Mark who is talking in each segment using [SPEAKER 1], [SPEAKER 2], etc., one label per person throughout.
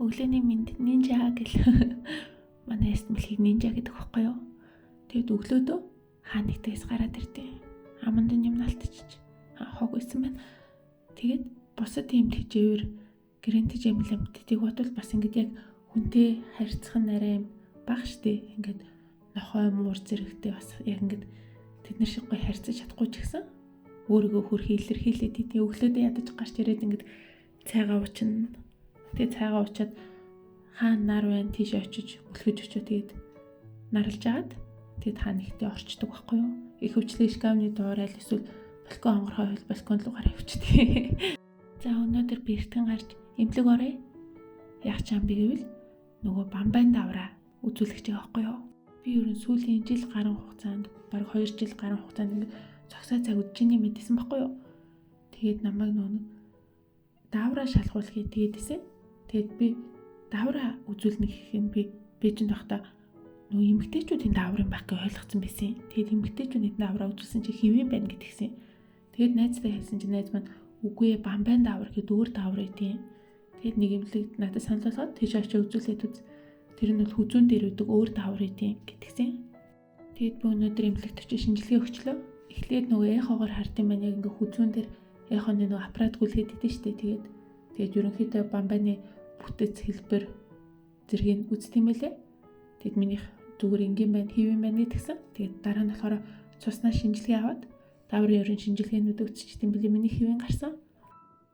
[SPEAKER 1] Өглөөний минь нинжа гэл манай эст мэлхийг нинжа гэдэг байхгүй юу. Тэгэд өглөөдөө хаа нэгтээс гараад ирдээ. Аманд юм налтчих. Хог байсан байна. Тэгээд бусад юм тэжээвэр гэрэн тэжээмлэмтдийг бодвол бас ингэж яг хүнтэй харьцах нь арай юм бага штэ. Ингээд нохой муур зэрэгтэй бас яг ингэж тэд нар шиг гоё харьцаж чадахгүй ч гэсэн өөрийгөө хөрхи илэрхийлээд идэв. Өглөөдөө ядаж гарч ирээд ингэж цайгаа уучна. Тэгээд цайгаа уучаад хаана нар байна тийш очиж өлгөж очиж тэгээд нарлж агаад тэгээд хаа нэгтээ орчдөг байхгүй юу. Их хөвчлээ шкафны доор аль эсвэл балкон онгорхой хөл балконд руу гараа явчихдаг. За өнөөдөр би эртхэн гарч эмнэлэг оръё. Яг ч юм би гэвэл нөгөө бамбайн давраа үзүүлэгч байгаа байхгүй юу. Би ерөн сүүлийн жил гарсан хугацаанд баг 2 жил гарсан хугацаанд ингэ зогсоо цаг үдчиний мэдсэн байхгүй юу. Тэгээд намайг нөгөө давраа шалгуулахыг тэгээдсэн. Тэгэд би давраа үзүүлнэ гэхин би Бээжинд байхдаа нөгөө эмэгтэйчүүдийн даврын байх гэж ойлгоцсон байсан. Тэгэд эмэгтэйчүүдийн давраа үзүүлсэн чи хэвэн байна гэдгийгсэн. Тэгэд найзтай хэлсэн чи найз маань үгүй ээ бамбайн давар гэд өөр давар өгдیں۔ Тэгэд нэг эмнэлэг надад санал болгоод тийш очиж үзүүлээд үз. Тэр нь бол хүзүүн дээр өгдөг өөр давар өгдیں гэдгийгсэн. Тэгэд би өнөөдөр эмнэлэгт очиж шинжилгээ өгчлөө. Эхлээд нөгөө эхогоор хардсан маань яг ингээ хүзүүн дээр эхоны нөгөө аппарат гүйлгээд идэв штэ. Тэгээд ерөнхийдөө бамбайны бүтэц хэлбэр зэргийг үзт юм байлээ. Тэгэд минийх зүгээр ингийн байна, хэвэн байна гэдгсэн. Тэгээд дараа нь болохоор цуснаа шинжилгээ аваад даврын ерөн шинжилгээнүүд өгчихдээ билээ миний хэвэн гарсан.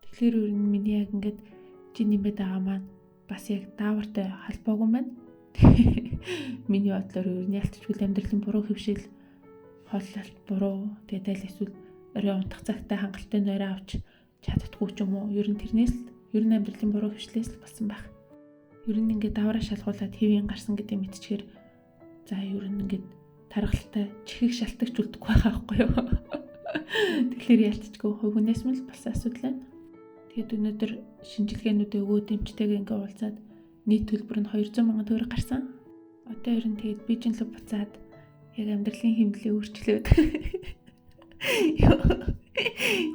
[SPEAKER 1] Тэгэхээр ер нь миний яг ингээд жин нэмээд байгаа маань бас яг давартай холбоогүй байна. Миний бодлоор ер нь ялцчгүй амьдралын буруу хөвшил, хооллолт буруу, тэгээд аль эсвэл орой унтах цагтаа хангалттай нойроо авч чаддаггүй ч юм уу. Ер нь тэрнээс л ер нь амьдралын буруу хөвшлээс л болсон байх. Ер нь ингээд давраа шалгуулад хэвэн гарсан гэдэг мэдчихээр за ер нь ингээд тархалтай чихийг шалтгач үлдэхгүй байгаа байхгүй юу. Тэгэхээр ялцчгүй хүнээс мэл болсон асуудал байна. Тэгээд өнөөдөр шинжилгээнүүдээ өгөө дэмжтэйгээ ингээд уулзаад нийт төлбөр нь 200 сая төгрөг гарсан. Одоо ер нь тэгээд Бээжин рүү буцаад яг амьдралын хэмнэлээ өөрчлөөд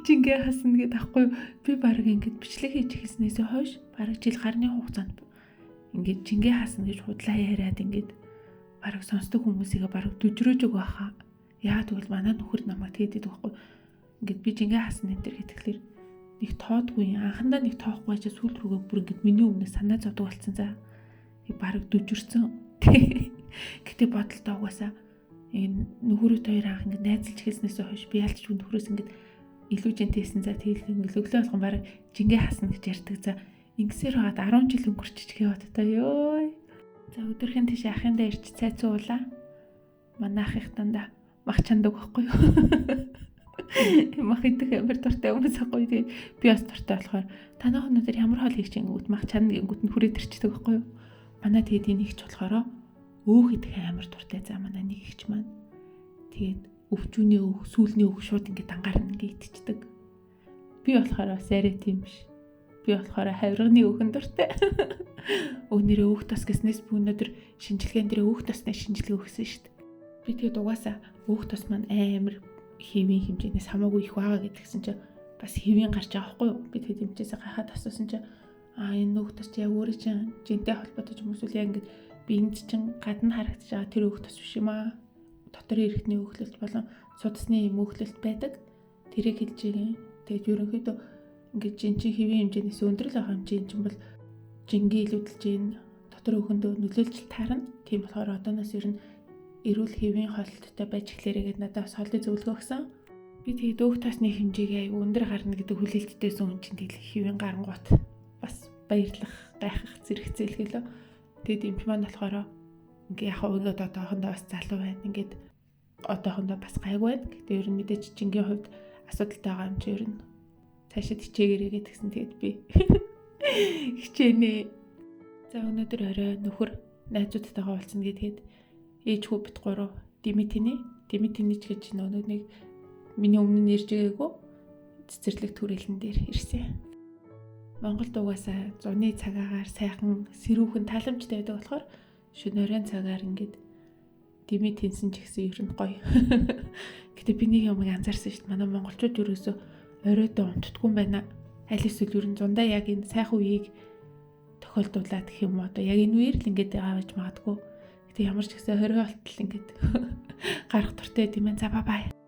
[SPEAKER 1] жингээ хасна гэдэг ахгүй. Би баг ингээд бичлэг хийж эхэлснээс хойш баг жил гарны хугацаанд ингээд жингээ хасна гэж худлаа яриад ингээд баг сонсдог хүмүүсийгээ баг дүжрөөж өг байхаа. Яа тэгвэл манай нөхөр намайг тэгээд байхгүй. Ингээд би жингээ хасна энэ төр гэтгэлэр нэг тоодгүй анхандаа нэг тоохгүй ч сүүл рүүгээ бүр ингээд миний өмнөөс санаа зовдөг болсон за. Баг дүжирсэн. Гэтэ бодолтой угаасаа энэ нөхөрөд хоёр анх ингээд найзалж хэлснээс хойш би ялч нөхрөөс ингээд илүү жинтэйсэн за тэгэл ингээд өглөө болгон баг жингээ хасна гэж ярьдаг за. Ингэсээр хаад 10 жил өнгөрчих яваад та ёо. За өдөрхөн тийш ахындаа ирч цайцуулаа. Манай ахих дандаа мах чандаг байхгүй юу? Мах идэх амар дуртай хүмүүс ахгүй тий. Би бас дуртай болохоор танах өнөдөр ямар хоол хийх чинь гүт мах чанна гингүүт нь хүрээд ирчдэг байхгүй юу? Манай тэгээд энийг ч болохоро өөх идэх амар дуртай за манай нэг ихч маань. Тэгээд өвчүүний өөх, сүүлний өөх шууд ингээд ангарна ингээд идчихдэг. Би болохоор бас арай тийм биш. Би болохоор хавирганы өөхөн дуртай. Өнөөдөр өөх тос гэснээс би өнөөдөр шинжилгээнд дээр өөх тосны шинжилгээ өгсөн шүү дээ. Би тэгээд угаасаа өөх тос маань амар хэвийн хэмжээнээс хамаагүй их байгаа гэдгсэн чинь бас хэвийн гарч байгаа байхгүй юу? Би тэгээд эмчээсээ гахаад асуусан чинь энэ өөх тос яг өөрөө чинь жинтэй холбоотой юм эсвэл яг ингээд би энд чинь гадна харагдаж байгаа тэр өөх тос биш юм аа. Дотор эрхтний өөхлөлт болон судасны юм өөхлөлт байдаг. Тэрийг хэлж байгаа. Тэгээд ерөнхийдөө ингээд жин чи хэвийн хэмжээнээс өндөр л байгаа хэмжээ чинь бол жингээ илүүдэлж гин дотор өөхөндөө нөлөөлж таарна. Тийм болохоор одооноос ер нь эрүүл хэвийн хоолттой байж эхлээрээ надад бас хоолтой зөвлөгөө өгсөн. Би тэгээд өөх тосны хэмжээгээ аюу өндөр гарна гэдэг хүлээлттэйсэн хүн чинь тэгэл хэвийн гарангуут бас баярлах, гайхах, зэрэгцээлгэлөө. Тэгээд эмч маань болохоор ингээ яг ингээд одоохондоо бас залуу байна. Ингээд одоохондоо бас гайгүй байна. Гэтэ ер нь мэдээж жингийн хувьд асуудалтай байгаа юм чи ер нь цаашид хичээгээрээ гэдгсэн. Тэгээд би хичээнэ. За өнөөдөр орой нөхөр найзуудтайгаа уулзна гэдгээд ээж хүү бит 3 Димитинич гэж нэг миний өмнө нь ирж байгаагүй цэцэрлэг төрөлн дээр ирсэн. Монголд угаасаа зуны цагаагаар сайхан сэрүүхэн тааламжтай байдаг болохоор шөнө оройн цагаар ингээд Димитинсэн ч гэсэн ер нь гоё. Гэтэ би нэг юм анзаарсан шүү дээ. Манай монголчууд ерөөсөө оройдоо унтдаггүй юм байна. Аль эсвэл ер нь зундаа яг энэ сайхан үеийг тохиолдуулаад гэх юм уу. Одоо яг энэ үеэр л ингээд аавж магадгүй. Гэтэ ямар ч гэсэн 20 болтол ингээд гарах туртай тийм ээ. За бай бай.